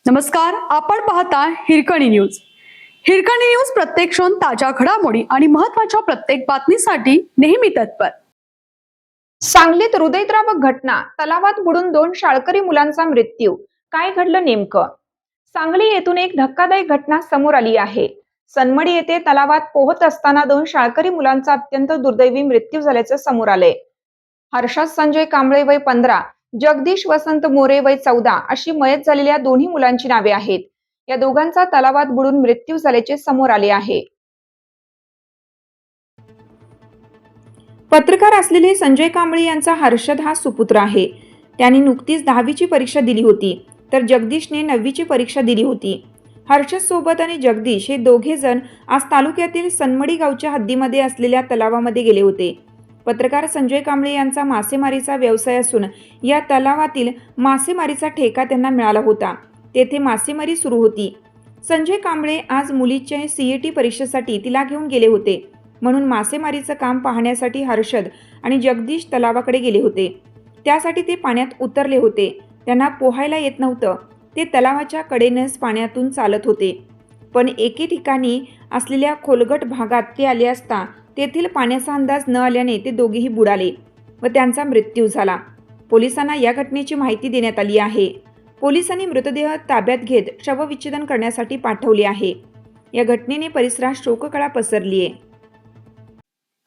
नमस्कार, आपण पाहता हिरकणी न्यूज. हिरकणी न्यूज प्रत्येक क्षण ताज्या घडामोडी आणि महत्त्वाच्या प्रत्येक बातमीसाठी नेहमी तत्पर. सांगलीत हृदयद्रावक घटना, तलावात बुडून 2 शाळकरी मुलांचा मृत्यू. काय घडलं नेमकं? सांगली येथून एक धक्कादायक घटना समोर आली आहे. सनमडी येथे तलावात पोहत असताना 2 शाळकरी मुलांचा अत्यंत दुर्दैवी मृत्यू झाल्याचं समोर आलंय. हर्षद संजय कांबळे वय 15, जगदीश वसंत मोरे वय 14 अशी मयत झालेल्या दोन्ही मुलांची नावे आहेत. या दोघांचा तलावात बुडून मृत्यू झाल्याचे समोर आले आहे. पत्रकार असलेले संजय कांबळे यांचा हर्षद हा सुपुत्र आहे. त्यांनी नुकतीच 10वीची परीक्षा दिली होती, तर जगदीशने 9वीची परीक्षा दिली होती. हर्षद सोबत आणि जगदीश हे दोघे जण आज तालुक्यातील सनमडी गावच्या हद्दीमध्ये असलेल्या तलावामध्ये गेले होते. पत्रकार संजय कांबळे यांचा मासेमारीचा व्यवसाय असून या तलावातील मासेमारीचा ठेका त्यांना मिळाला होता. तेथे मासेमारी सुरू होती. संजय कांबळे आज मुलीच्या CET परीक्षेसाठी तिला घेऊन गेले होते, म्हणून मासेमारीचं काम पाहण्यासाठी हर्षद आणि जगदीश तलावाकडे गेले होते. त्यासाठी ते पाण्यात उतरले होते. त्यांना पोहायला येत नव्हतं. ते तलावाच्या कडेनेच पाण्यातून चालत होते, पण एके ठिकाणी असलेल्या खोलगट भागात ते आले असता तेथील पाण्याचा अंदाज न आल्याने ते दोघेही बुडाले व त्यांचा मृत्यू झाला. पोलिसांना या घटनेची माहिती देण्यात आली आहे. पोलिसांनी मृतदेह ताब्यात घेत शवविच्छेदन करण्यासाठी पाठवले आहे. या घटनेने परिसरात शोककळा पसरली आहे.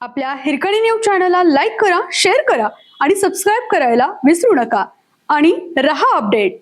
आपल्या हिरकणी न्यूज चॅनलला लाईक करा, शेअर करा आणि सबस्क्राईब करायला विसरू नका आणि रहा अपडेट.